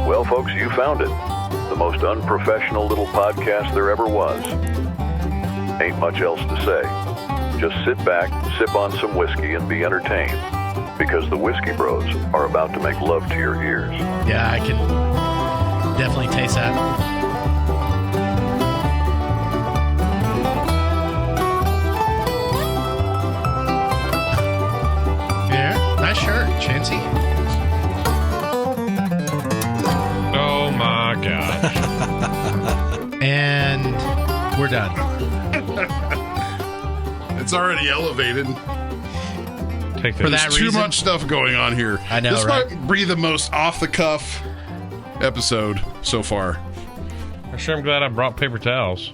Well, folks, you found it. The most unprofessional little podcast there ever was. Ain't much else to say. Just sit back, sip on some whiskey, and be entertained. Because the Whiskey Bros are about to make love to your ears. Yeah, I can definitely taste that. Yeah, nice shirt, Chancey. Oh my gosh. And we're done. It's already elevated. Take For that. that There's too reason- much stuff going on here. I know, This right? might be the most off-the-cuff episode so far. I'm sure I'm glad I brought paper towels.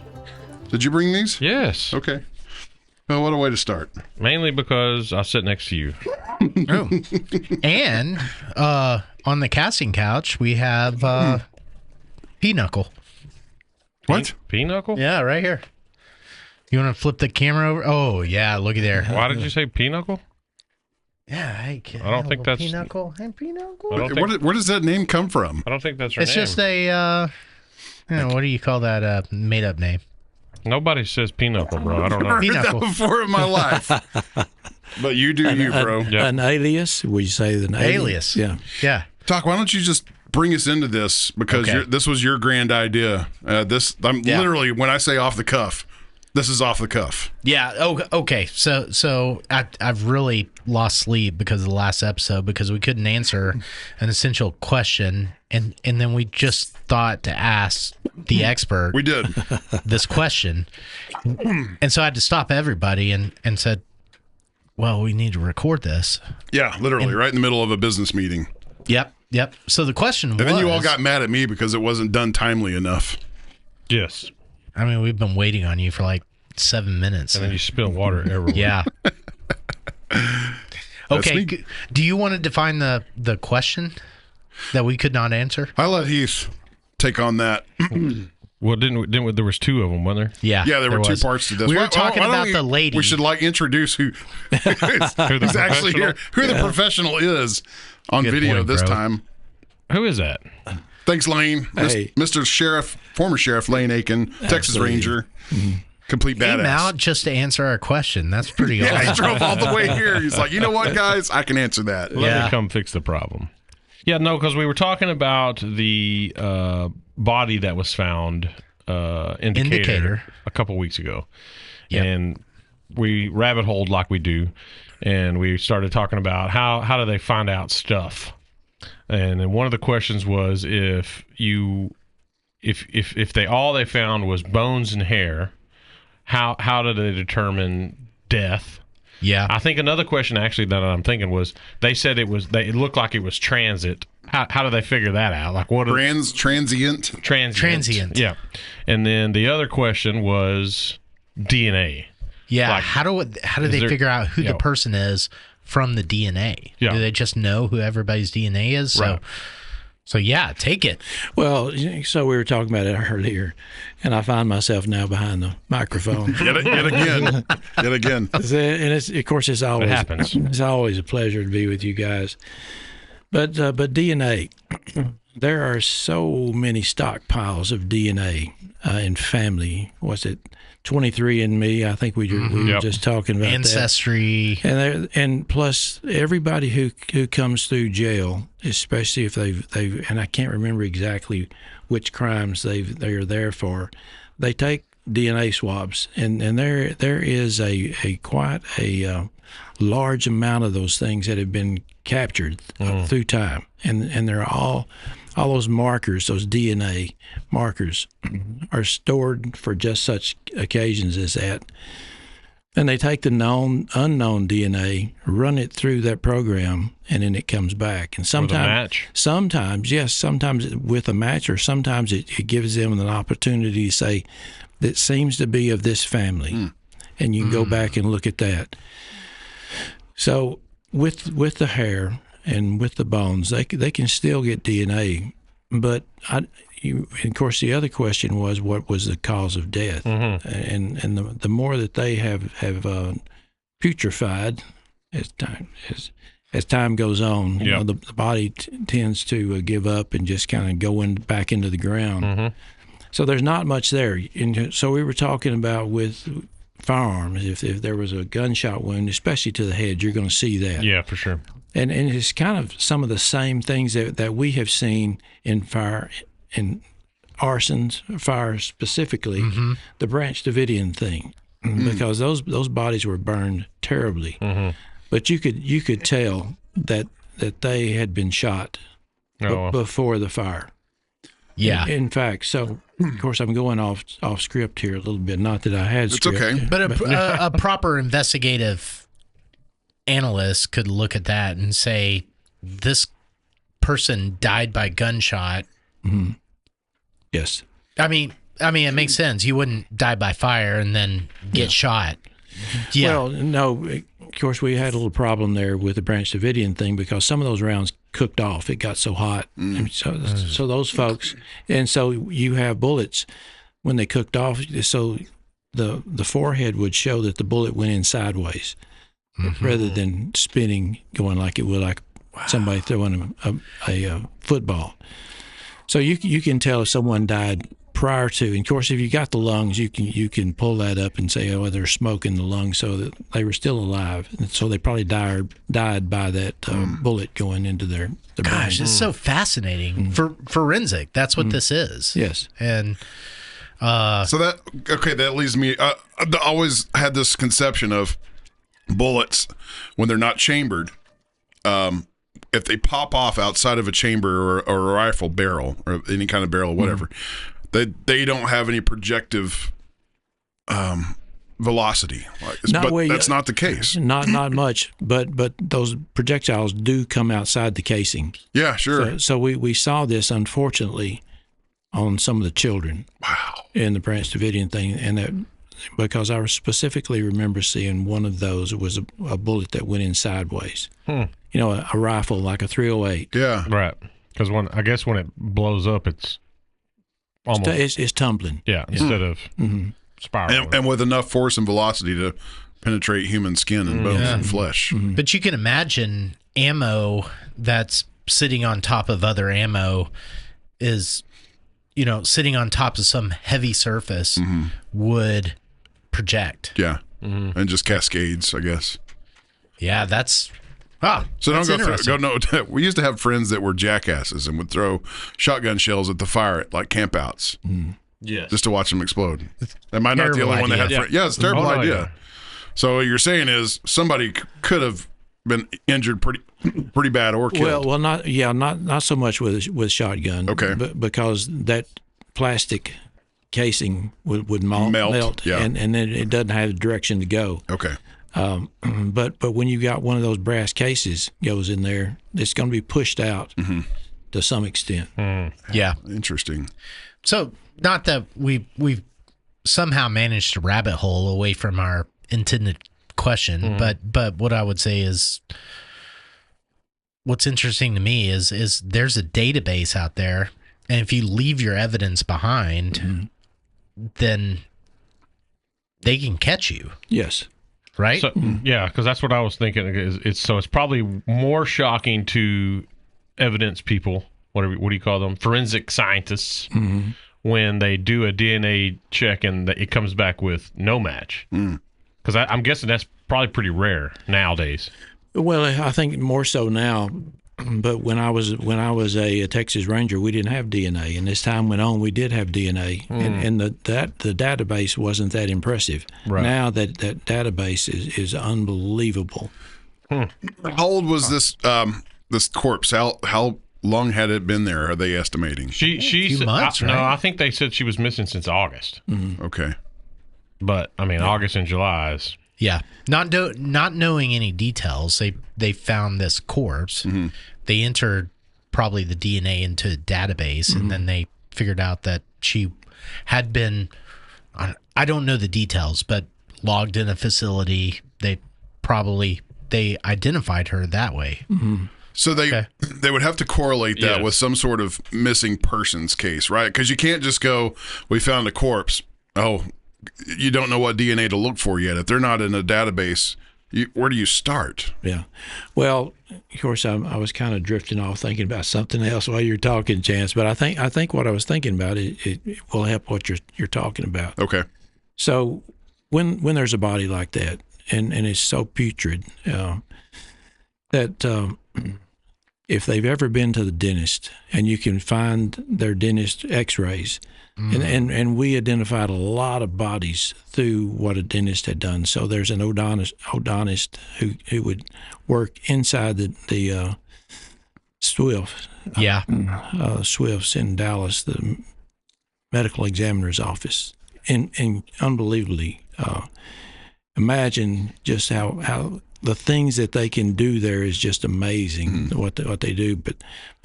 Did you bring these? Yes. Okay. Well, what a way to start. Mainly because I sit next to you. Oh. And on the casting couch, we have Pinochle. What? Pinochle? Yeah, right here. You want to flip the camera over? Oh, yeah, looky there. Why did you say pinochle? Yeah, hey, kid. I don't think that's- Pinochle. Hey, Pinochle. I don't think, Where does that name come from? I don't think that's her It's name. just a, what do you call that made-up name? Nobody says pinochle, bro. I don't know. I've heard that Pinochle. before in my life. But you do you, bro. Yeah. An alias? Would you say the Alias. Yeah. Yeah. Doc, why don't you just bring us into this? Because Okay. this was your grand idea. I'm Yeah. literally, when I say off the cuff, this is off the cuff. Yeah. Oh, okay. So I've really lost sleep because of the last episode because we couldn't answer an essential question, and then we just thought to ask the expert We did. this question, and so I had to stop everybody and said, "Well, we need to record this." Yeah, literally, right in the middle of a business meeting. Yep. So the question was, And then you all got mad at me because it wasn't done timely enough. Yes. I mean, we've been waiting on you for like 7 minutes. And then you spill water everywhere. Yeah. Okay. me. Do you want to define the question that we could not answer? I let Heath take on that. Well, didn't we, there was two of them, wasn't there? Yeah. Yeah, there were two was. parts to this. We were Why talking don't about the lady. We should introduce who's actually here, who the professional is on Good video point, this bro. time. Who is that? Thanks, Lane. Hey. Mr. Sheriff, former Sheriff Lane Akin, Texas Absolutely. Ranger, complete Came badass. out just to answer our question. That's pretty Yeah, he awesome. drove all the way here. He's like, you know what, guys? I can answer that. Let Yeah. me come fix the problem. Yeah, no, because we were talking about the body that was found, indicator a couple weeks ago. Yep. And we rabbit holed like we do. And we started talking about how do they find out stuff. And then one of the questions was if they found was bones and hair, how did they determine death? Yeah. I think another question actually that I'm thinking was they said it looked like it was transit. How do they figure that out? Like what? Transient. Transient. Yeah. And then the other question was DNA. Yeah. Like, how do they there- figure out who yeah. the person is from the DNA? Yeah. Do they just know who everybody's DNA is? Right. So yeah, take it. Well, so we were talking about it earlier, and I find myself now behind the microphone. Yet again. Yet again. And it's, of course, it's always happens. It's always a pleasure to be with you guys. But DNA, there are so many stockpiles of DNA in family. What's it? 23andMe. I think we were Yep. just talking about Ancestry. that. And plus everybody who comes through jail, especially if they've and I can't remember exactly which crimes they're there for, they take DNA swabs, and there is a quite a large amount of those things that have been captured through time, and they're all those markers, those DNA markers, are stored for just such occasions as that. And they take the known, unknown DNA, run it through that program, and then it comes back. And match? sometimes with a match, or sometimes it gives them an opportunity to say, that seems to be of this family. And you can go back and look at that. So with the hair and with the bones, they can still get DNA. But of course, the other question was what was the cause of death, and the more that they have putrefied as time goes on, you know, the body tends to give up and just kind of go back into the ground. So there's not much there. And so we were talking about with firearms, if there was a gunshot wound, especially to the head, you're going to see that. Yeah, for sure. And it's kind of some of the same things that we have seen in fire, in arsons, fire specifically, the Branch Davidian thing, because those bodies were burned terribly. But you could tell that they had been shot before the fire. Yeah. In fact, so of course I'm going off script here a little bit. Not that I had script. It's okay. But a proper investigative analyst could look at that and say, this person died by gunshot. Yes. I mean, it makes sense. You wouldn't die by fire and then get shot. Yeah. Well, no. Of course, we had a little problem there with the Branch Davidian thing because some of those rounds cooked off. It got so hot. And so those folks, and so you have bullets when they cooked off. So the forehead would show that the bullet went in sideways rather than spinning, going like it would like somebody throwing a football. So you can tell if someone died prior to, and of course, if you got the lungs, you can pull that up and say, oh, there's smoke in the lungs, so that they were still alive, and so they probably died by that bullet going into their brain. Gosh, it's so fascinating. For forensic, that's what this is. Yes, and so that leads me. I always had this conception of bullets when they're not chambered. If they pop off outside of a chamber or a rifle barrel or any kind of barrel or whatever. They don't have any projective velocity, but that's not the case. Not much, but those projectiles do come outside the casing. Yeah, sure. So we saw this unfortunately on some of the children. Wow. In the Branch Davidian thing, and that because I specifically remember seeing one of those. It was a bullet that went in sideways. You know, a rifle like a 308. Yeah, right. Because when it blows up, it's almost it's tumbling. Yeah, instead of spiraling. and with enough force and velocity to penetrate human skin and bones and flesh. But you can imagine ammo that's sitting on top of other ammo is, you know, sitting on top of some heavy surface would project. Yeah, and just cascades, I guess. Yeah, that's. So don't go. No, we used to have friends that were jackasses and would throw shotgun shells at the fire at like campouts, just to watch them explode. Am I not the only one that had? Yeah, it's a terrible idea. So what you're saying is somebody could have been injured pretty bad or killed. Well, not so much with shotgun. Okay, but because that plastic casing would melt, and then it doesn't have a direction to go. Okay. But when you got one of those brass cases goes in there, it's going to be pushed out to some extent. Yeah, interesting. So not that we've somehow managed to rabbit hole away from our intended question, but what I would say is what's interesting to me is there's a database out there, and if you leave your evidence behind, then they can catch you. Yes. Right? So, yeah, because that's what I was thinking. It's probably more shocking to evidence people, what do you call them? Forensic scientists, when they do a DNA check and it comes back with no match. Because I'm guessing that's probably pretty rare nowadays. Well, I think more so now. But when I was a Texas Ranger, we didn't have DNA, and as time went on, we did have DNA, and the database wasn't that impressive. Right. Now that database is unbelievable. How old was this corpse? How long had it been there? Are they estimating? She few months, right? No, I think they said she was missing since August. Okay, but I mean August and July is. Yeah, not knowing any details, they found this corpse. They entered probably the DNA into a database, and then they figured out that she had been, I don't know the details, but logged in a facility. They identified her that way. So they would have to correlate that with some sort of missing persons case, right? Because you can't just go, we found a corpse. Oh, you don't know what DNA to look for yet. If they're not in a database, where do you start? Yeah. Well, of course, I was kind of drifting off thinking about something else while you're talking, Chance. But I think what I was thinking about it will help what you're talking about. Okay. So when there's a body like that and it's so putrid that if they've ever been to the dentist and you can find their dentist X-rays, and we identified a lot of bodies through what a dentist had done. So there's an odontist who would work inside the Swift. Swifts in Dallas, the medical examiner's office, and unbelievably, imagine just how the things that they can do there is just amazing. What they do. But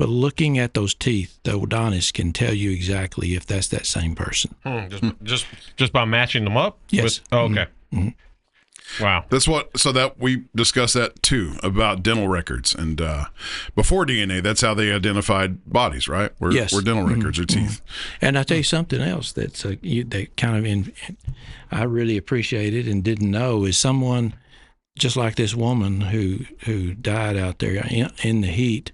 looking at those teeth, the odontist can tell you exactly if that's that same person. Just by matching them up. Yes. Okay. Wow. So that we discussed that too about dental records, and before DNA, that's how they identified bodies, right? Where dental records are teeth. And I tell you something else that's that kind of I really appreciated and didn't know is someone just like this woman who died out there in the heat.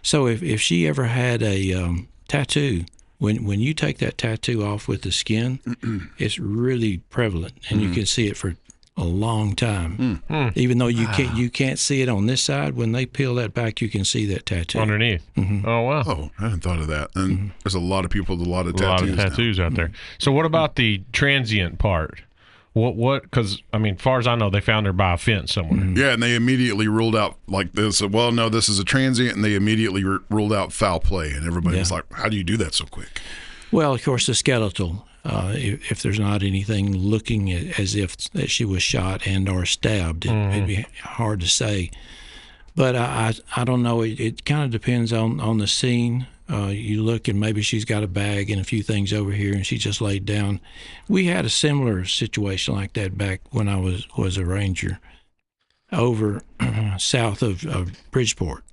So if she ever had a tattoo, when you take that tattoo off with the skin, it's really prevalent, and you can see it for a long time. Even though you can't see it on this side, when they peel that back, you can see that tattoo underneath. Oh wow! Oh, I hadn't thought of that. And there's a lot of people with a lot of tattoos out there. So what about the transient part? What? Because far as I know, they found her by a fence somewhere. Yeah, and they immediately ruled out they said, well, no, this is a transient, and they immediately ruled out foul play, and everybody was like, how do you do that so quick? Well, of course, the skeletal. If there's not anything looking as if that she was shot and or stabbed, it'd be hard to say. But I don't know. It kind of depends on the scene. You look and maybe she's got a bag and a few things over here, and she just laid down. We had a similar situation like that back when I was a ranger over south of Bridgeport.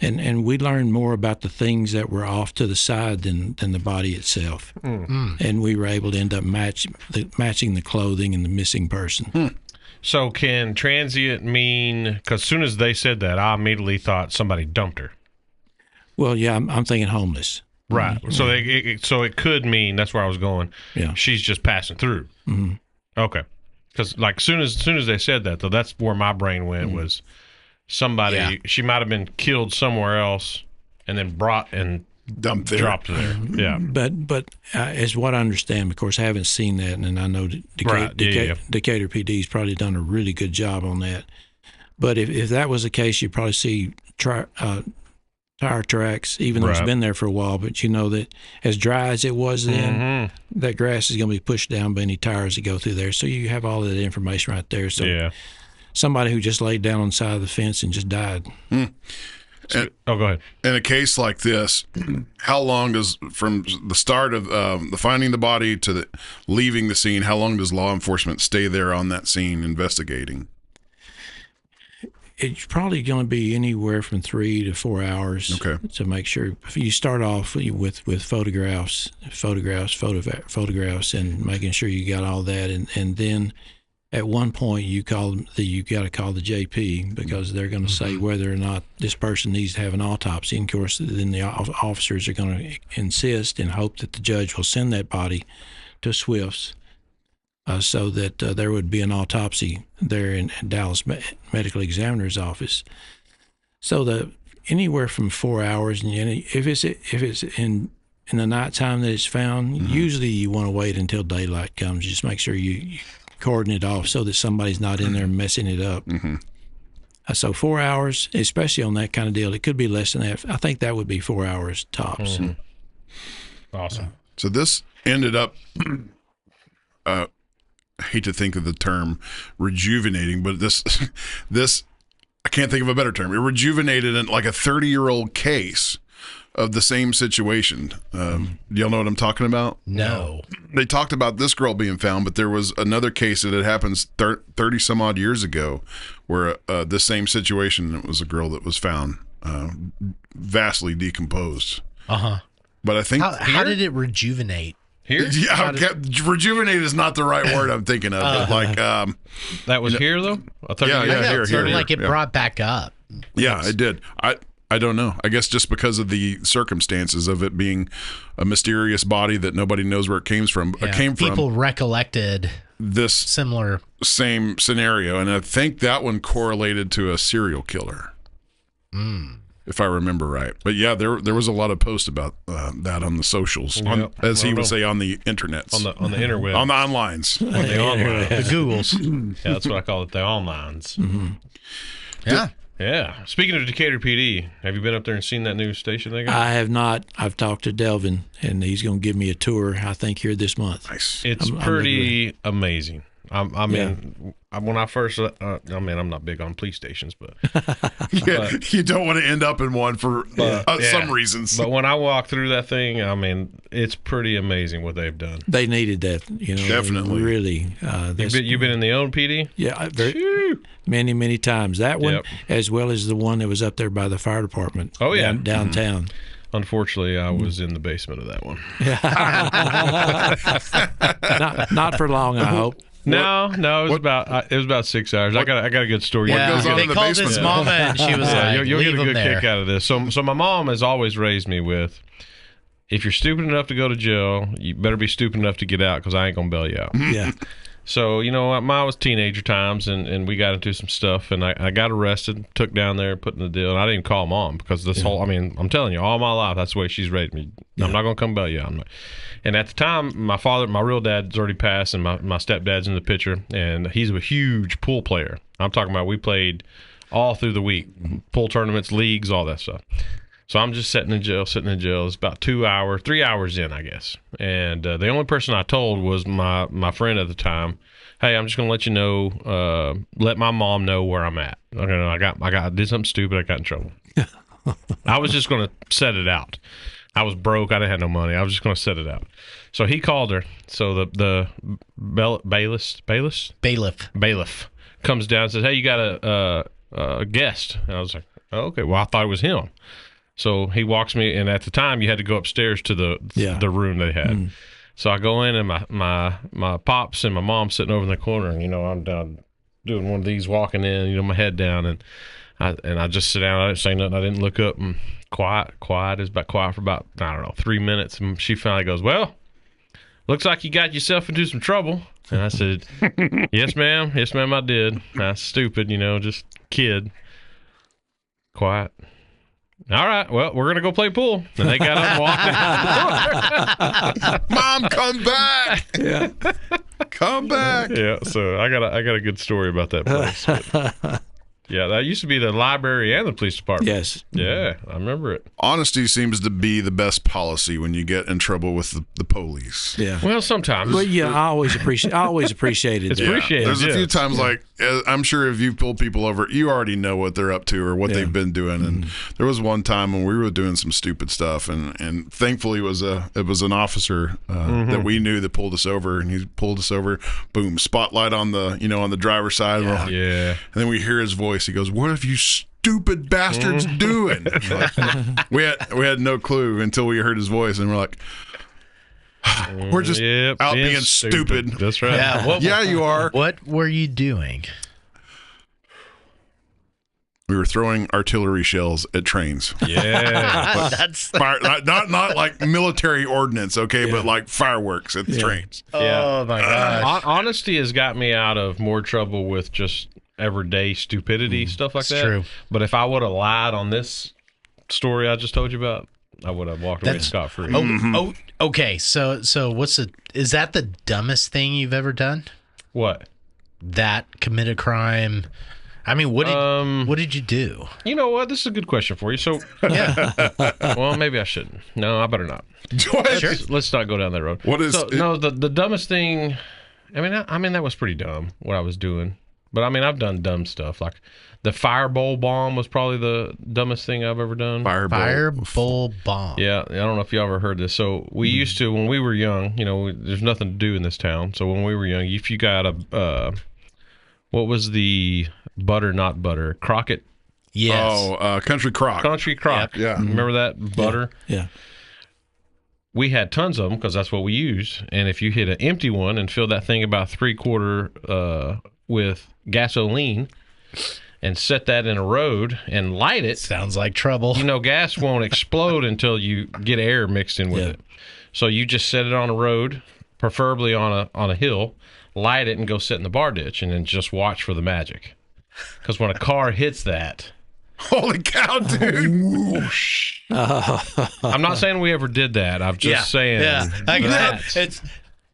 And we learned more about the things that were off to the side than the body itself. And we were able to end up matching the clothing and the missing person. So can transient mean, because as soon as they said that, I immediately thought somebody dumped her. Well, yeah, I'm thinking homeless. Right. So it could mean, that's where I was going. Yeah. She's just passing through. Okay. Because as soon as they said that, though, that's where my brain went was somebody, she might have been killed somewhere else and then brought and dumped there. Dropped there. Yeah. But as what I understand, of course, I haven't seen that, and I know Decatur PD's probably done a really good job on that. But if that was the case, you'd probably see tire tracks, even though it's been there for a while. But you know that as dry as it was then, that grass is going to be pushed down by any tires that go through there. So you have all of that information right there. So somebody who just laid down on the side of the fence and just died. And, go ahead. In a case like this, how long does, from the start of the finding the body to leaving the scene, how long does law enforcement stay there on that scene investigating? It's probably going to be anywhere from 3 to 4 hours to make sure. You start off with photographs, and making sure you got all that, and then at one point you got to call the JP, because they're going to say whether or not this person needs to have an autopsy. And of course, then the officers are going to insist and hope that the judge will send that body to Swifts, so that there would be an autopsy there in Dallas Medical Examiner's office. So anywhere from 4 hours, and if it's in the nighttime that it's found, usually you want to wait until daylight comes. Just make sure you cordon it off so that somebody's not in there messing it up. So 4 hours, especially on that kind of deal. It could be less than that. I think that would be 4 hours tops. Awesome. So this ended up, I hate to think of the term rejuvenating, but this I can't think of a better term. It rejuvenated in like a 30-year-old case of the same situation. Do y'all know what I'm talking about? No. They talked about this girl being found, but there was another case that had happened 30 some odd years ago where the same situation, it was a girl that was found vastly decomposed. Uh-huh. But I think How did it rejuvenate? Here? Yeah, rejuvenate is not the right word I'm thinking of. But like that was here though. I thought here. Like it brought back up. Yeah, it did. I don't know. I guess just because of the circumstances of it being a mysterious body that nobody knows where it came from. People recollected this same scenario, and I think that one correlated to a serial killer, if I remember right. But yeah, there was a lot of posts about that on the socials, as he would say, on the internets, on the interweb, on the onlines, on the online, the Googles. Yeah, that's what I call it, the onlines. Mm-hmm. Yeah. Yeah. Speaking of Decatur PD, have you been up there and seen that new station they got? I have not. I've talked to Delvin, and he's going to give me a tour, I think, here this month. Nice. It's pretty amazing. I mean, when I first, I'm not big on police stations, but you don't want to end up in one for some reasons. But when I walk through that thing, I mean, it's pretty amazing what they've done. They needed that, Definitely. Really. You've been in the old PD? Yeah, many, many times. That one, as well as the one that was up there by the fire department. Oh, yeah. Downtown. Unfortunately, I was in the basement of that one. Not for long, I hope. No, it was about 6 hours. I got a good story. What goes on they in the called basement? his mama, and she was like, you'll get a good there. kick out of this. So my mom has always raised me with, if you're stupid enough to go to jail, you better be stupid enough to get out, because I ain't gonna bail you out. Yeah. So, I was teenager times, and we got into some stuff, and I got arrested, took down there, put in the deal, and I didn't call mom, because I'm telling you, all my life, that's the way she's raised me. Yeah. I'm not going to come bail you out. And at the time, my real dad's already passed, and my stepdad's in the picture, and he's a huge pool player. I'm talking about, we played all through the week, pool tournaments, leagues, all that stuff. So I'm just sitting in jail. It's about 3 hours in, I guess. And the only person I told was my friend at the time. Hey, I'm just gonna let you know, let my mom know where I'm at. I did something stupid. I got in trouble. I was just gonna set it out. I was broke. I didn't have no money. I was just gonna set it out. So he called her. So the bailiff comes down and says, "Hey, you got a guest." And I was like, "Oh, okay." Well, I thought it was him. So he walks me, and at the time you had to go upstairs to the room they had. So I go in, and my pops and my mom sitting over in the corner, and I'm down doing one of these, walking in, my head down, and I just sit down. I didn't say nothing. I didn't look up. And quiet. It's about quiet for about 3 minutes, and she finally goes, "Well, looks like you got yourself into some trouble." And I said, "Yes, ma'am. Yes, ma'am, I did. That's stupid, just kid." Quiet. All right, well, we're going to go play pool. And they got up and walked in. Mom, come back. Yeah. Come back. Yeah, so I got a good story about that place. But, yeah, that used to be the library and the police department. Yes. Yeah, I remember it. Honesty seems to be the best policy when you get in trouble with the police. Yeah. Well, sometimes. Well, yeah, I always appreciated It's that. appreciated. There's a few times, like, I'm sure if you pull people over, you already know what they're up to or what they've been doing. And there was one time when we were doing some stupid stuff, and thankfully it was an officer that we knew that pulled us over, and he pulled us over. Boom, spotlight on the on the driver's side. Yeah. Yeah. And then we hear his voice. He goes, "What have you stupid bastards doing?" we had no clue until we heard his voice, and we're like, we're just out being stupid. That's right. Yeah, You are. What were you doing? We were throwing artillery shells at trains. Yeah. That's Not like military ordnance, okay, but like fireworks at the trains. Oh my gosh. Honesty has got me out of more trouble with just everyday stupidity, stuff like that. True. But if I would have lied on this story I just told you about, I would have walked away scot-free. Oh, okay. So is that the dumbest thing you've ever done? What? That commit a crime? I mean, what did you do? You know what? This is a good question for you. So, Yeah. well, maybe I shouldn't. No, I better not. Sure. Let's not go down that road. What is the dumbest thing? I mean that was pretty dumb what I was doing. But I mean, I've done dumb stuff. Like the fireball bomb was probably the dumbest thing I've ever done. Fireball bomb. Yeah, I don't know if you ever heard this. So we used to, when we were young, there's nothing to do in this town. So when we were young, if you got what was the butter, not butter, Crockett Yes. Country Crock. Country Crock. Yeah. Remember that butter? Yeah. We had tons of them because that's what we use. And if you hit an empty one and fill that thing about 3/4 with gasoline and set that in a road and light it, Sounds like trouble. gas won't explode until you get air mixed in with it. So you just set it on a road, preferably on a hill, light it and go sit in the bar ditch and then just watch for the magic. Because when a car hits that, Holy cow, dude! I'm not saying we ever did that. I'm just saying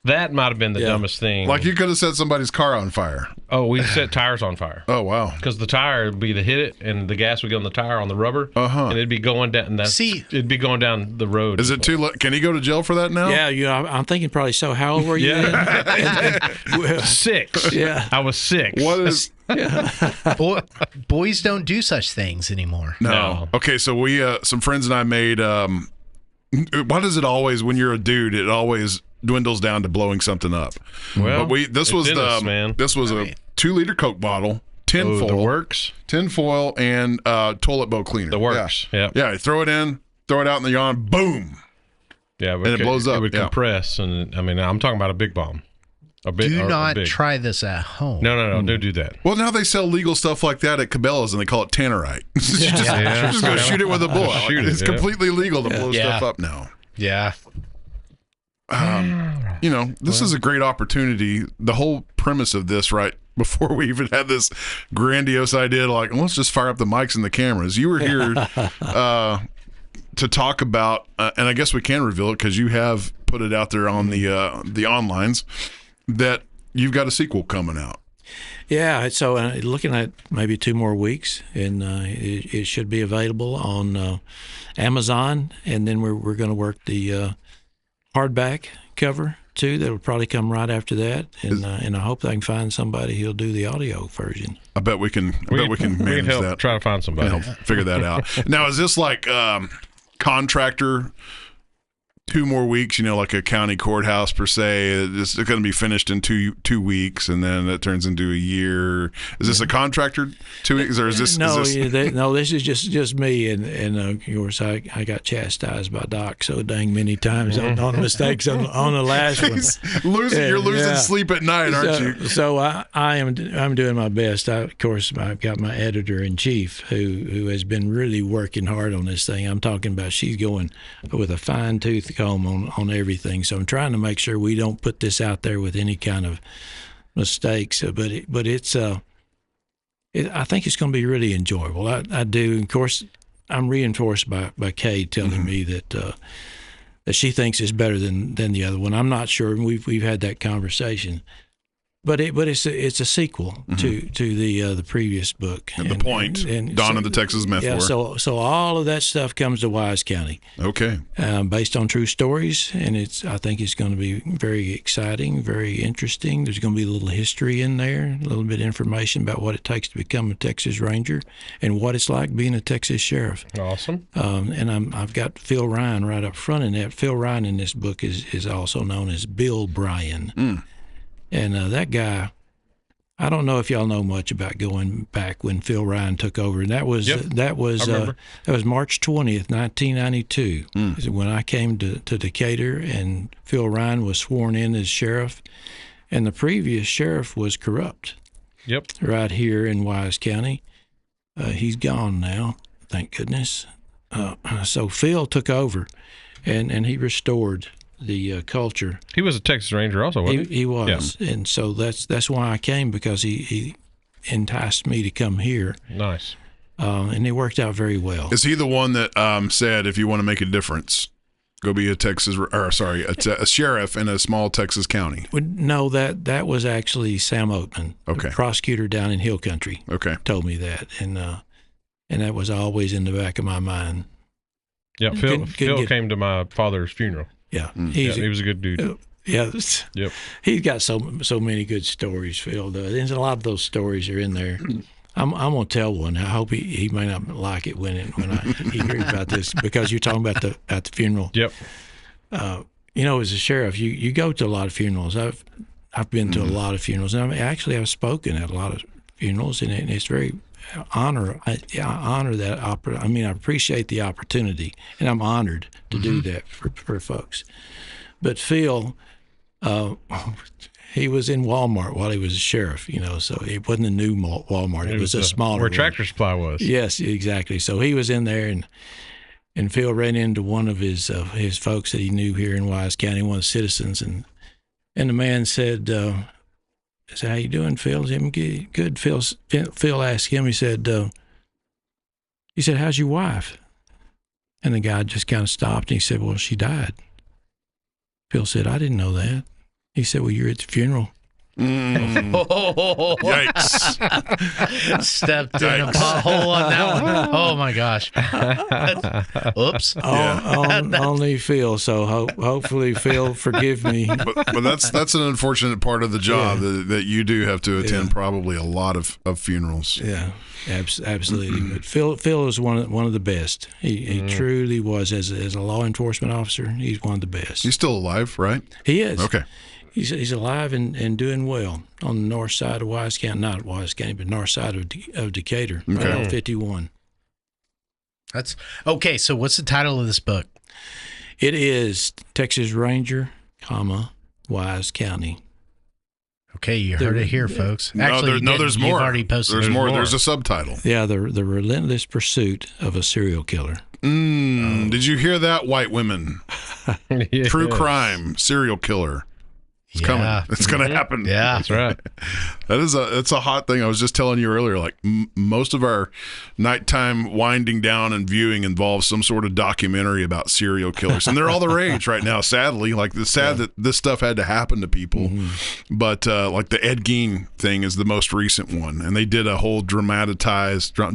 that might have been the dumbest thing. Like you could have set somebody's car on fire. Oh, we set tires on fire. Oh, wow. Because the tire would be the hit it, and the gas would go on the tire on the rubber, and it'd be going down. It'd be going down the road. Is it too late? Can he go to jail for that now? Yeah, I'm thinking probably so. How old were you? Yeah. 6. Yeah. I was 6. What is... Boys don't do such things anymore. No. Okay, so we, some friends and I made, why does it always, when you're a dude, it always dwindles down to blowing something up? Well, but this was a 2-liter Coke bottle, tinfoil. The works. Tinfoil and toilet bowl cleaner. The works. Yeah. Yeah, throw it in, throw it out in the yawn, boom. Yeah, and it blows up. It would compress, and I'm talking about a big bomb. Do not try this at home. No, don't do that. Well, now they sell legal stuff like that at Cabela's, and they call it tannerite. Just go shoot it with a bullet. It's completely legal to blow stuff up now. Yeah. This is a great opportunity. The whole premise of this, right before we even had this grandiose idea, like, let's just fire up the mics and the cameras. You were here to talk about, and I guess we can reveal it because you have put it out there on the onlines, that you've got a sequel coming out. Yeah, so looking at maybe 2 more weeks, and it should be available on Amazon, and then we're going to work the hardback cover too. That'll probably come right after that, and I hope I can find somebody who'll do the audio version. I bet we can. We can manage help that. Try to find somebody. Help figure that out. Now, is this like contractor? 2 more weeks, like a county courthouse per se. It's going to be finished in 2 weeks, and then that turns into a year. Is this a contractor 2 weeks, or is this? No, this is just me, and of course I got chastised by Doc so dang many times on the mistakes on the last one. You're losing sleep at night, aren't you? So I'm doing my best. Of course, I've got my editor in chief who has been really working hard on this thing. I'm talking about she's going with a fine tooth comb on everything. So I'm trying to make sure we don't put this out there with any kind of mistakes. But it's I think it's going to be really enjoyable. I do. Of course, I'm reinforced by Kay telling me that she thinks it's better than the other one. I'm not sure. We've had that conversation. But it's a sequel to the previous book. And the point, Dawn of the Texas Meth War. So all of that stuff comes to Wise County. Okay. Based on true stories, and I think it's going to be very exciting, very interesting. There's going to be a little history in there, a little bit of information about what it takes to become a Texas Ranger and what it's like being a Texas sheriff. Awesome. And I've got Phil Ryan right up front in that. Phil Ryan in this book is also known as Bill Bryan. And that guy, I don't know if y'all know much about going back when Phil Ryan took over, and that was March 20th, 1992, is when I came to Decatur, and Phil Ryan was sworn in as sheriff, and the previous sheriff was corrupt. Yep. Right here in Wise County, he's gone now, thank goodness. So Phil took over, and he restored the culture. He was a Texas Ranger also, wasn't he? He was, yeah. And so that's why I came, because he enticed me to come here. Nice. And it worked out very well. Is he the one that said, if you want to make a difference, go be a sheriff in a small Texas county? No, that was actually Sam Oatman, okay, the prosecutor down in Hill Country. Okay, told me that, and that was always in the back of my mind. Yeah, Phil came to my father's funeral. Yeah, he was a good dude. Yep. He's got so many good stories, Phil does. And a lot of those stories are in there. I'm gonna tell one. I hope he may not like it when he hears about this, because you're talking about the funeral. Yep. As a sheriff, you go to a lot of funerals. I've been to a lot of funerals, and I've spoken at a lot of funerals, and it's very honor that I mean, I appreciate the opportunity, and I'm honored to do that for folks. But Phil, he was in Walmart while he was a sheriff, so it wasn't a new Walmart. It was a smaller where one. Tractor Supply was. Yes, exactly. So he was in there, and Phil ran into one of his folks that he knew here in Wise County, one of the citizens, and the man said, "How you doing, Phil?" "I'm good." Phil asked him. He said, "How's your wife?" And the guy just kind of stopped, and he said, "Well, she died." Phil said, "I didn't know that." He said, "Well, you're at the funeral." Yikes. Stepped in a pothole on that one. Oh my gosh. Oops. Only Phil. So hopefully Phil forgive me. But that's an unfortunate part of the job that you do have to attend probably a lot of funerals. Yeah, absolutely. But Phil is one of the best. He truly was as a law enforcement officer. He's one of the best. He's still alive, right? He is. Okay. He's alive and doing well on the north side of Wise County, not Wise County, but north side of Decatur, right on 51. That's okay. So, what's the title of this book? It is Texas Ranger, Wise County. Okay, you heard it here, folks. Actually, there's more. You've already posted. There's more. There's a subtitle. Yeah, the Relentless Pursuit of a Serial Killer. Did you hear that, white women? True crime, serial killer. It's coming. It's going to happen. Yeah, that's right. It's a hot thing. I was just telling you earlier, like most of our nighttime winding down and viewing involves some sort of documentary about serial killers, and they're all the rage right now. Sadly, it's sad that this stuff had to happen to people, but like the Ed Gein thing is the most recent one, and they did a whole dramatized. Yeah,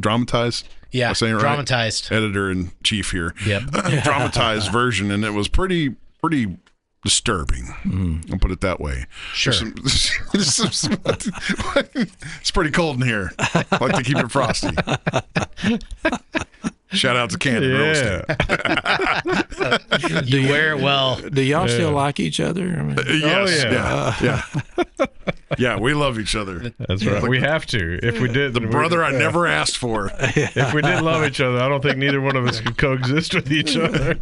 am I saying it right? Dramatized. Editor-in-chief here. Yep. Dramatized version, and it was pretty disturbing. I'll put it that way. Sure. It's pretty cold in here. I like to keep it frosty. Shout out to Candy Real Estate. You wear it well. Do y'all still like each other? I mean, yes. Yeah, we love each other. That's right. We have to. If we did, the brother I never asked for. If we didn't love each other, I don't think neither one of us could coexist with each other.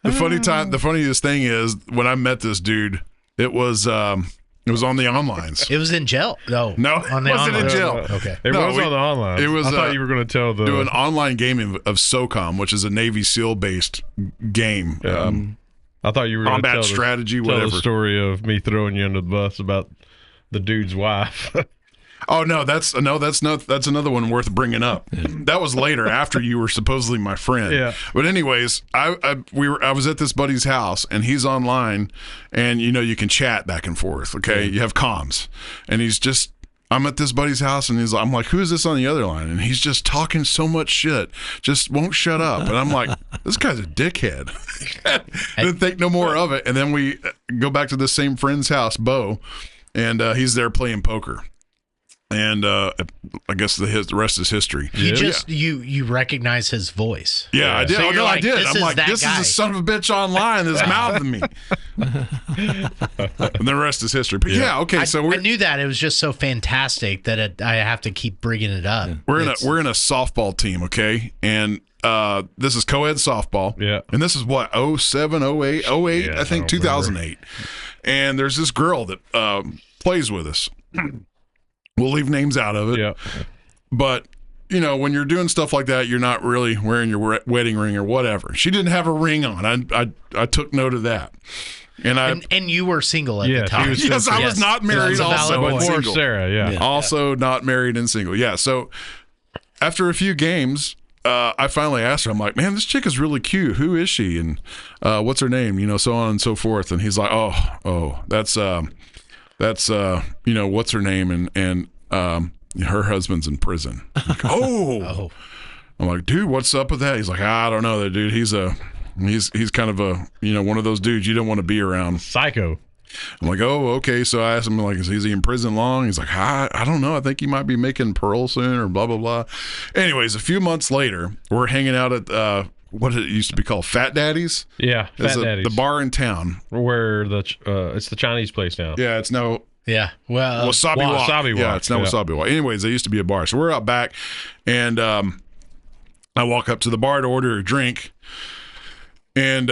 The funniest thing is when I met this dude, it was on the onlines. It was in jail. No, on the wasn't in jail. Okay, it was on the online. It was. I thought you were going to tell do an online game of SOCOM, which is a Navy SEAL based game. I thought you were going to tell whatever. The story of me throwing you under the bus about the dude's wife. Oh no, that's another one worth bringing up. That was later, after you were supposedly my friend. Yeah. But anyways, I was at this buddy's house, and he's online, and you can chat back and forth. Okay, you have comms, and I'm at this buddy's house, and I'm like, who is this on the other line? And he's just talking so much shit, just won't shut up. And I'm like, this guy's a dickhead. Didn't think no more of it. And then we go back to the same friend's house, Bo, and he's there playing poker. And I guess the rest is history. You recognize his voice. Yeah, I did. So I did. I'm like, this guy. is a son of a bitch online that's mouthing me. And the rest is history. But okay. So I knew that. It was just so fantastic that I have to keep bringing it up. We're in a softball team, okay, and this is co-ed softball. Yeah. And this is what 07, 08, I think 2008. And there's this girl that plays with us. We'll leave names out of it. Yeah. But, when you're doing stuff like that, you're not really wearing your wedding ring or whatever. She didn't have a ring on. I took note of that. And you were single at the time. Yes, I was not married also and Poor single. Sarah, Also not married and single. Yeah. So after a few games, I finally asked her, I'm like, man, this chick is really cute. Who is she? And what's her name? So on and so forth. And he's like, oh, that's what's her name? And her husband's in prison. I'm like, oh. I'm like, dude, what's up with that? He's like, I don't know, that dude. He's kind of a, one of those dudes you don't want to be around. Psycho. I'm like, oh, okay. So I asked him, like, is he in prison long? He's like, I don't know. I think he might be making parole soon or blah, blah, blah. Anyways, a few months later, we're hanging out at what it used to be called, Fat Daddy's. Yeah, Fat Daddy's. The bar in town. Where it's the Chinese place now. Yeah, it's no. Yeah. Well, Wasabi Walk. Wasabi Walk. Yeah, it's now Wasabi Walk. Anyways, there used to be a bar. So we're out back, and I walk up to the bar to order a drink, and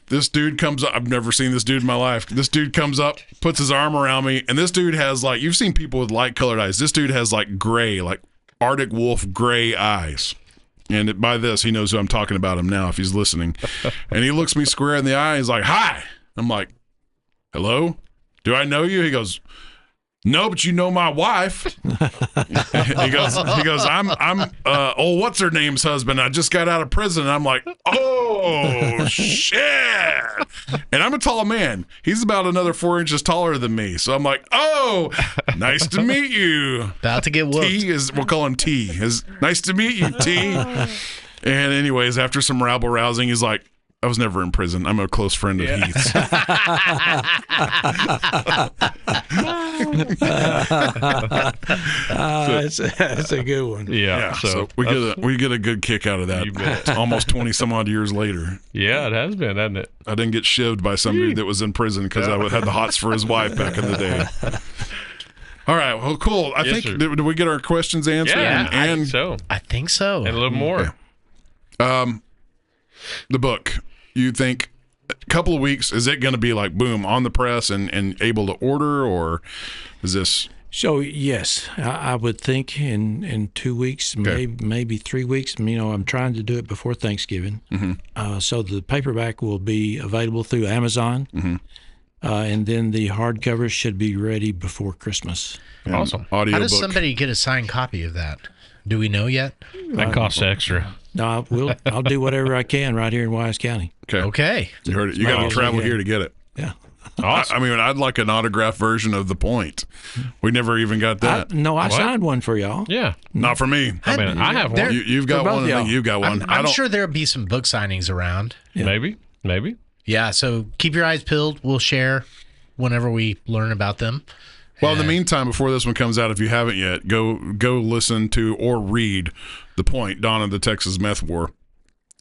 this dude comes up. I've never seen this dude in my life. This dude comes up, puts his arm around me, and this dude has like, you've seen people with light colored eyes. This dude has like gray, like Arctic wolf gray eyes. And by this, he knows who I'm talking about him now if he's listening. And he looks me square in the eye. He's like, "Hi." I'm like, "Hello? Do I know you?" He goes, "No, but you know my wife." he goes, I'm old what's her name's husband. I just got out of prison. And I'm like, "Oh shit." And I'm a tall man. He's about another 4 inches taller than me. So I'm like, "Oh, nice to meet you." About to get whooped. We'll call him T. Nice to meet you, T. And anyways, after some rabble rousing, he's like, "I was never in prison. I'm a close friend of Heath's." That's a good one. Yeah. So we get a good kick out of that. You bet. Almost 20 some odd years later. Yeah, it has been, hasn't it? I didn't get shivved by somebody that was in prison because I had the hots for his wife back in the day. All right. Well, cool. I think did we get our questions answered? Yeah, and so. I think so. And a little more. Okay. The book, you think a couple of weeks, is it going to be like boom on the press and able to order, or is this? So yes, I would think in 2 weeks, maybe 3 weeks. I'm trying to do it before Thanksgiving. So the paperback will be available through Amazon, and then the hardcover should be ready before Christmas. Awesome. Audio How does book. somebody get a signed copy of that? Do we know yet? That costs extra. No, I'll do whatever I can right here in Wise County. Okay. You heard it. You got to travel here to get it. Yeah. Awesome. I mean, I'd like an autographed version of The Point. We never even got that. I signed one for y'all. Yeah. Not for me. I mean, I have one. You've got both one. I y'all. think you've got one. I'm sure there'll be some book signings around. Yeah. Maybe. Yeah, so keep your eyes peeled. We'll share whenever we learn about them. Well, in the meantime, before this one comes out, if you haven't yet, go listen to or read The Point, Dawn of the Texas Meth War.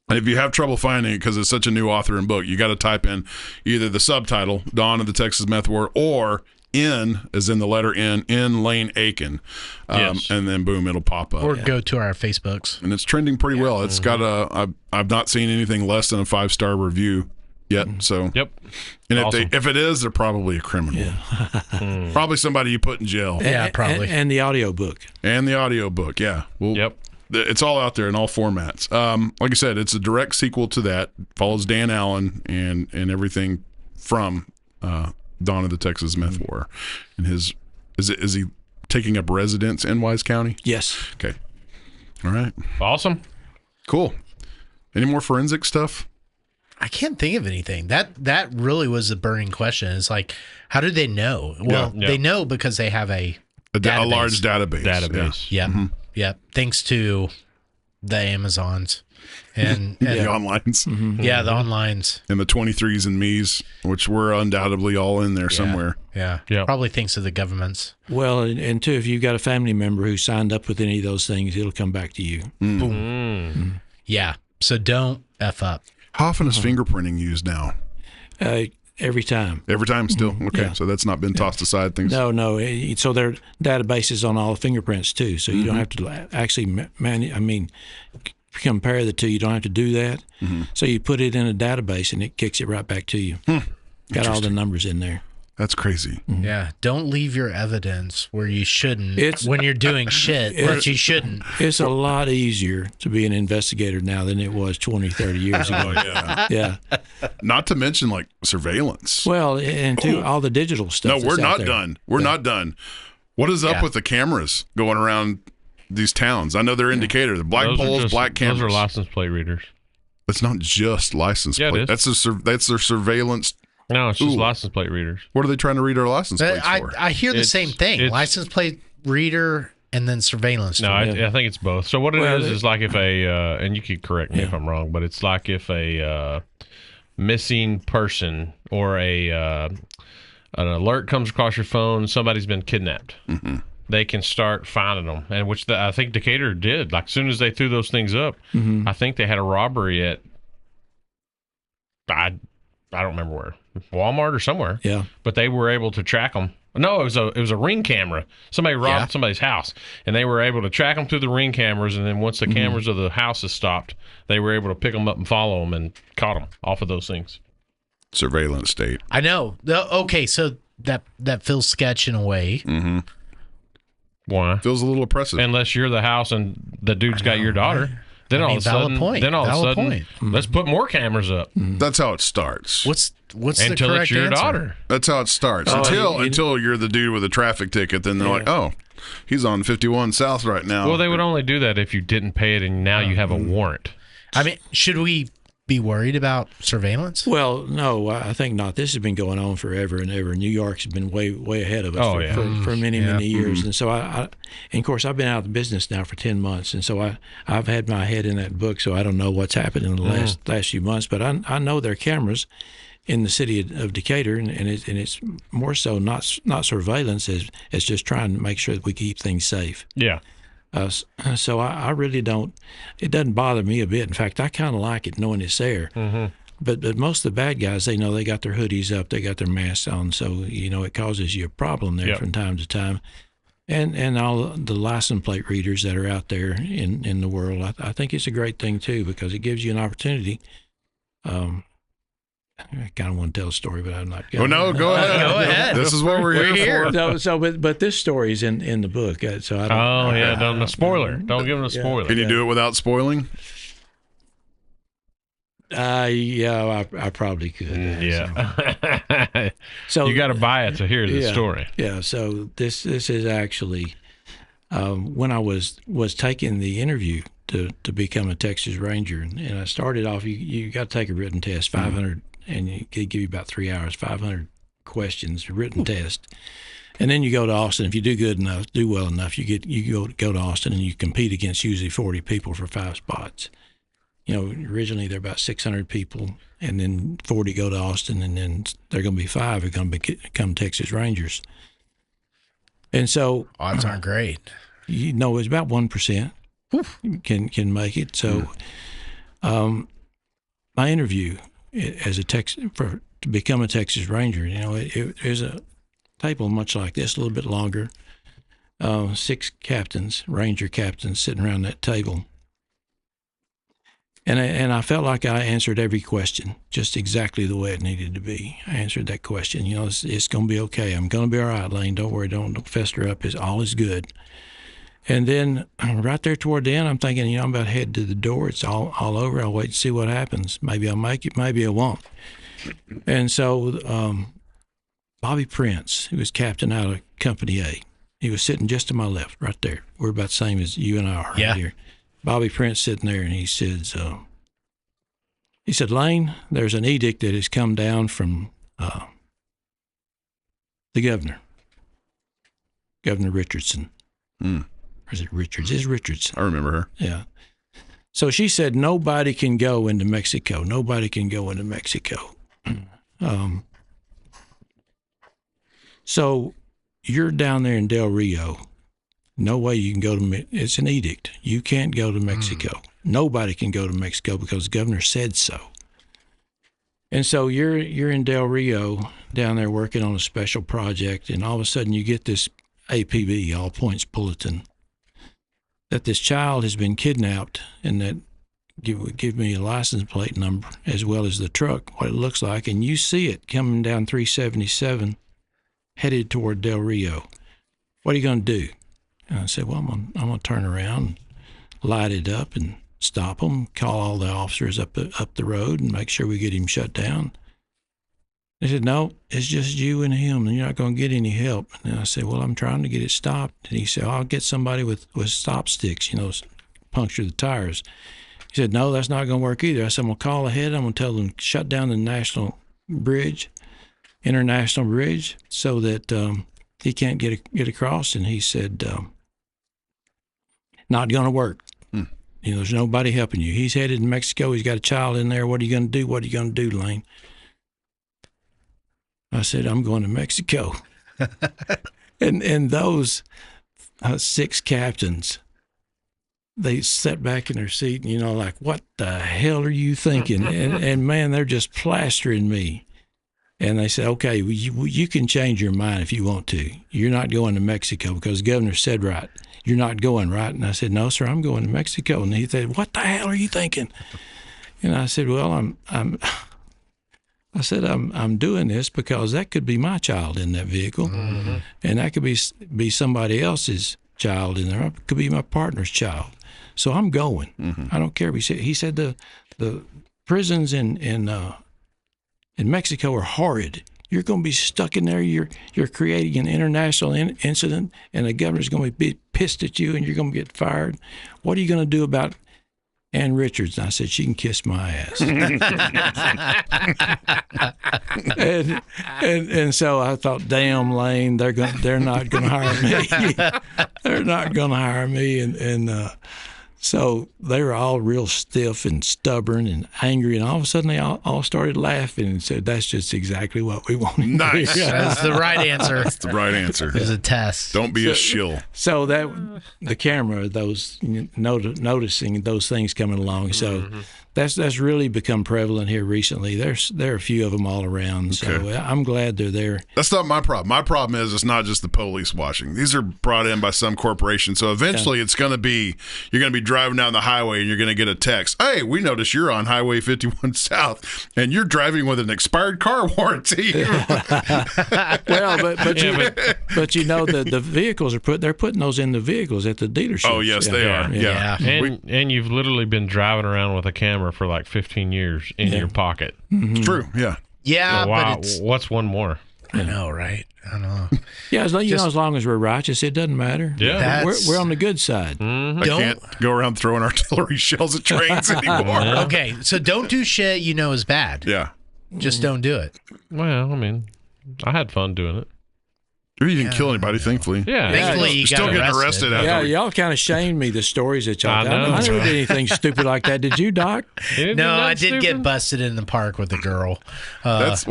And if you have trouble finding it because it's such a new author and book, you got to type in either the subtitle, Dawn of the Texas Meth War, or N, as in the letter N, in Lane Akin. Yes. And then, boom, it'll pop up. Or go to our Facebooks. And it's trending pretty well. It's got I've not seen anything less than a 5-star review yet. So Yep. And Awesome. if it is, they're probably a criminal. Yeah. Probably somebody you put in jail. Yeah, probably. And the audio book. And the audio book, yeah. Yep. It's all out there in all formats. Like I said, it's a direct sequel to that. Follows Dan Allen and everything from Dawn of the Texas Meth War. And is he taking up residence in Wise County? Yes. Okay. All right. Awesome. Cool. Any more forensic stuff? I can't think of anything. That really was the burning question. It's like, how do they know? Well, Yeah. they know because they have a large database. Yep. Yep. Thanks to the Amazons and The onlines. yeah, the onlines. And the 23s and me's, which we're undoubtedly all in there somewhere. Yeah. Yeah. Probably thanks to the governments. Well, and too, if you've got a family member who signed up with any of those things, it'll come back to you. Boom. Yeah. So don't F up. How often is fingerprinting used now? Every time. Every time still? Okay, Yeah. so that's not been tossed aside. Things. No. So there are databases on all the fingerprints too. So you don't have to actually compare the two. You don't have to do that. So you put it in a database and it kicks it right back to you. Got all the numbers in there. That's crazy. Yeah. Don't leave your evidence where you shouldn't It's- when you're doing shit that you shouldn't. It's a lot easier to be an investigator now than it was 20, 30 years ago. Yeah. Not to mention like surveillance. Well, and too, all the digital stuff. No, we're that's out not there. done. We're not done. What is up Yeah. with the cameras going around these towns? I know they're indicator. The black poles, black cameras. Those are license plate readers. It's not just license Yeah, it plate. is. That's their surveillance. No, it's just Ooh. license plate readers. What are they trying to read our license plates for? I hear the It's- same thing. it's- License plate reader and then surveillance. No, tool. I think it's both. So what it Well, is like if and you could correct me if I'm wrong, but it's like if a missing person or an alert comes across your phone, somebody's been kidnapped. They can start finding them, and which I think Decatur did. Like as soon as they threw those things up, I think they had a robbery at I don't remember where, Walmart or somewhere. Yeah. But they were able to track them No, it was a ring camera. Somebody robbed somebody's house, and they were able to track them through the ring cameras. And then once the cameras of the houses stopped, they were able to pick them up and follow them and caught them off of those things. Surveillance state. I know. Okay, so that feels sketch in a way. Mm-hmm. Why? Feels a little oppressive. Unless you're the house and the dude's got your daughter. Then all of a sudden, let's put more cameras up. That's how it starts. What's until the correct it's your answer? daughter. That's how it starts. Until you're the dude with a traffic ticket, then they're like, oh, he's on 51 South right now. Well, they would only do that if you didn't pay it, and now you have a warrant. I mean, should we be worried about surveillance? Well, no, I think not. This has been going on forever and ever. New York's been way ahead of us for many years. And so and of course, I've been out of the business now for 10 months. And so I've had my head in that book, so I don't know what's happened in the last few months. But I know there are cameras in the city of Decatur, and it's more so not surveillance as just trying to make sure that we keep things safe. Yeah. So I really don't. It doesn't bother me a bit. In fact, I kind of like it knowing it's there. Mm-hmm. But most of the bad guys, they know they got their hoodies up, they got their masks on, so it causes you a problem there from time to time. And all the license plate readers that are out there in the world, I think it's a great thing too, because it gives you an opportunity. I kind of want to tell a story, but I'm not going. Oh no, go ahead. Go ahead. This is what we're here for. But this story is in the book, so I don't. Don't spoiler. Don't give them a spoiler. Can you do it without spoiling? I probably could. Yeah. So you got to buy it to hear the story. Yeah. So this is actually when I was taking the interview to become a Texas Ranger, and I started off. You got to take a written test, 500, and it give you about 3 hours, 500 questions, written test. And then you go to Austin. If you do well enough, you go to Austin and you compete against usually 40 people for 5 spots. Originally there are about 600 people, and then 40 go to Austin, and then there are going to be 5 who are going to become Texas Rangers. And so odds aren't great. It's about 1% can make it. So my interview as to become a Texas Ranger, there's a table much like this, a little bit longer, 6 captains, Ranger captains sitting around that table. And I felt like I answered every question just exactly the way it needed to be. I answered that question. It's going to be okay. I'm going to be all right, Lane. Don't worry. Don't fester up. All is good. And then right there toward the end, I'm thinking, I'm about to head to the door. It's all over. I'll wait and see what happens. Maybe I'll make it. Maybe I won't. And so Bobby Prince, who was captain out of Company A, he was sitting just to my left right there. We're about the same as you and I are right here. Bobby Prince sitting there, and he said, Lane, there's an edict that has come down from the governor, Governor Richardson. Or is it Richards? It's Richardson. I remember her. Yeah. So she said, nobody can go into Mexico. Nobody can go into Mexico. So you're down there in Del Rio. No way you can go to it's an edict. You can't go to Mexico. Nobody can go to Mexico because the governor said so. And so you're in Del Rio down there working on a special project, and all of a sudden you get this APB, all points bulletin, that this child has been kidnapped, and that give me a license plate number as well as the truck, what it looks like, and you see it coming down 377 headed toward Del Rio. What are you going to do? And I said, well, I'm going to turn around, light it up, and stop them, call all the officers up the road and make sure we get him shut down. They said, no, it's just you and him, and you're not going to get any help. And I said, well, I'm trying to get it stopped. And he said, I'll get somebody with stop sticks, puncture the tires. He said, no, that's not going to work either. I said, I'm going to call ahead. I'm going to tell them to shut down the international bridge, so that he can't get across. And he said, not going to work. There's nobody helping you. He's headed to Mexico. He's got a child in there. What are you going to do? What are you going to do, Lane? I said, I'm going to Mexico. and those 6 captains, they sat back in their seat and, like, what the hell are you thinking? and man, they're just plastering me. And they said, okay, well, you can change your mind if you want to. You're not going to Mexico because the governor said right. You're not going, right? And I said, no, sir, I'm going to Mexico. And he said, what the hell are you thinking? And I said, well, I'm doing this because that could be my child in that vehicle, and that could be somebody else's child in there. It could be my partner's child. So I'm going. I don't care. He said the prisons in Mexico are horrid. You're going to be stuck in there. You're creating an international incident, and the governor's going to be pissed at you, and you're going to get fired. What are you going to do about Ann Richards? And I said, she can kiss my ass. and so I thought, damn, Lane, they're not going to hire me. They're not going to hire me, and so they were all real stiff and stubborn and angry, and all of a sudden they all started laughing and said, that's just exactly what we wanted. Nice. That's the right answer. That's the right answer. It was a test. Don't be a shill. So that the camera, those noticing those things coming along. So that's really become prevalent here recently. There are a few of them all around. So I'm glad they're there. That's not my problem. My problem is it's not just the police watching. These are brought in by some corporation. So eventually it's going to be, you're going to be driving down the highway and you're going to get a text. Hey, we noticed you're on Highway 51 South and you're driving with an expired car warranty. Well, but you know the vehicles they're putting those in the vehicles at the dealerships. Oh yes, they are. Yeah. And you've literally been driving around with a camera for like 15 years in your pocket. It's true. Yeah. Yeah, So wow, but it's, what's one more? I know, right? I know. Yeah, as long as we're righteous, it doesn't matter. Yeah. We're on the good side. I can't go around throwing artillery shells at trains anymore. Okay, so don't do shit you know is bad. Yeah. Just don't do it. Well, I mean, I had fun doing it. You didn't kill anybody, thankfully. Yeah. Thankfully, you You're got still getting arrested after. Yeah, y'all kind of shamed me, the stories that y'all got. I know. I never did anything stupid like that. Did you, Doc? No, I did get busted in the park with a girl. That's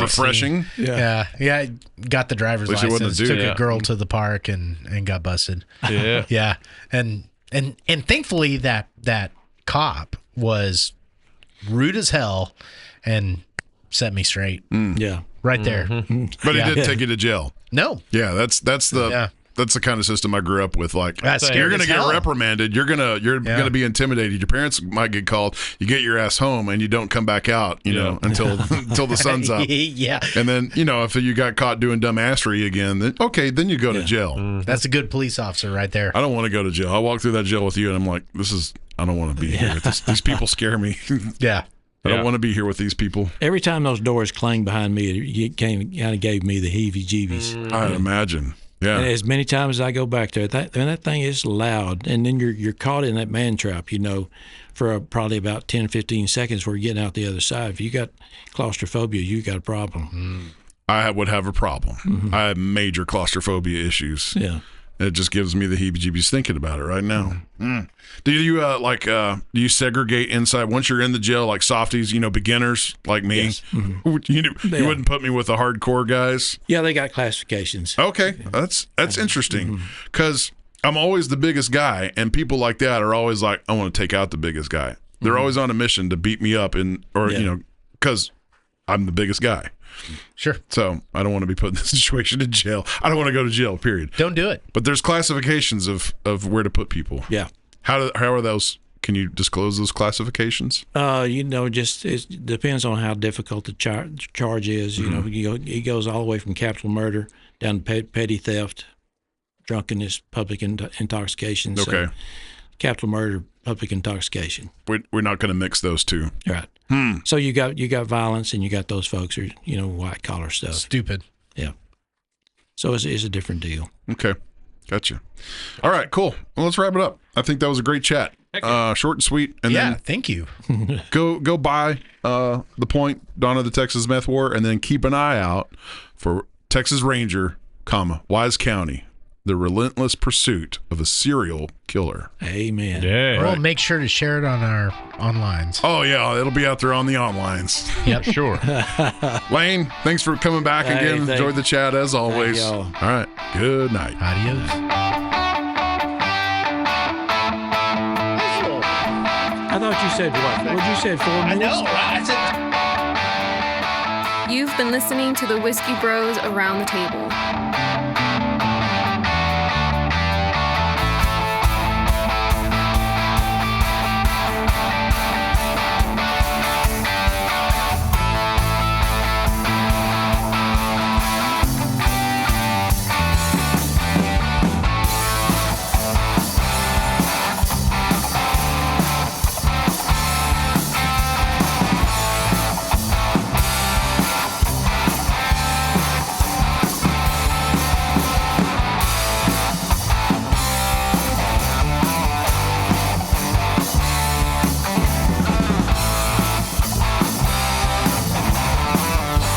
refreshing. Yeah. Got the driver's At least it wasn't a license. dude. Took a girl to the park and got busted. Yeah. Yeah, and thankfully that cop was rude as hell and set me straight. Yeah. Right there. But he didn't take you to jail. No. Yeah, that's the kind of system I grew up with. Like, That's scary you're going to as get hell. reprimanded. You're gonna be intimidated. Your parents might get called. You get your ass home, and you don't come back out. You know, until the sun's up. Yeah. And then if you got caught doing dumbassery again, then you go to jail. That's a good police officer right there. I don't want to go to jail. I walk through that jail with you, and I'm like, I don't want to be here. These people scare me. Yeah. I don't want to be here with these people. Every time those doors clanged behind me, it kind of gave me the heebie-jeebies. I'd imagine. Yeah. And as many times as I go back there, that thing is loud, and then you're caught in that man trap, for probably about 10, 15 seconds where you're getting out the other side. If you got claustrophobia, you got a problem. I would have a problem. I have major claustrophobia issues. Yeah. It just gives me the heebie-jeebies thinking about it right now. Do you do you segregate inside once you're in the jail, like softies, beginners like me? Yes. You wouldn't put me with the hardcore guys? Yeah, they got classifications. Okay, that's interesting because I'm always the biggest guy, and people like that are always like, I want to take out the biggest guy. They're always on a mission to beat me up, because I'm the biggest guy. Sure. So I don't want to be put in this situation in jail. I don't want to go to jail, period. Don't do it. But there's classifications of where to put people. Yeah. How are those? Can you disclose those classifications? Just it depends on how difficult the charge is. It goes all the way from capital murder down to petty theft, drunkenness, public intoxication. Okay. So, capital murder, public intoxication. We're not going to mix those two. Right. So you got violence, and you got those folks who white collar stuff. Stupid. Yeah. So it's a different deal. Okay. Gotcha. All right, cool. Well, let's wrap it up. I think that was a great chat. Short and sweet. And then thank you. go buy The Point, Dawn of the Texas Meth War, and then keep an eye out for Texas Ranger, Wise County, the relentless pursuit of a serial killer. Amen. Yeah. We'll make sure to share it on our onlines. Oh, yeah, it'll be out there on the onlines. Yep. Sure. Lane, thanks for coming back again. Enjoyed the chat as always. y'all. All right. Good night. Adios. I thought you said what? What you said 4 minutes? I know, right? I said You've been listening to the Whiskey Bros Around the Table.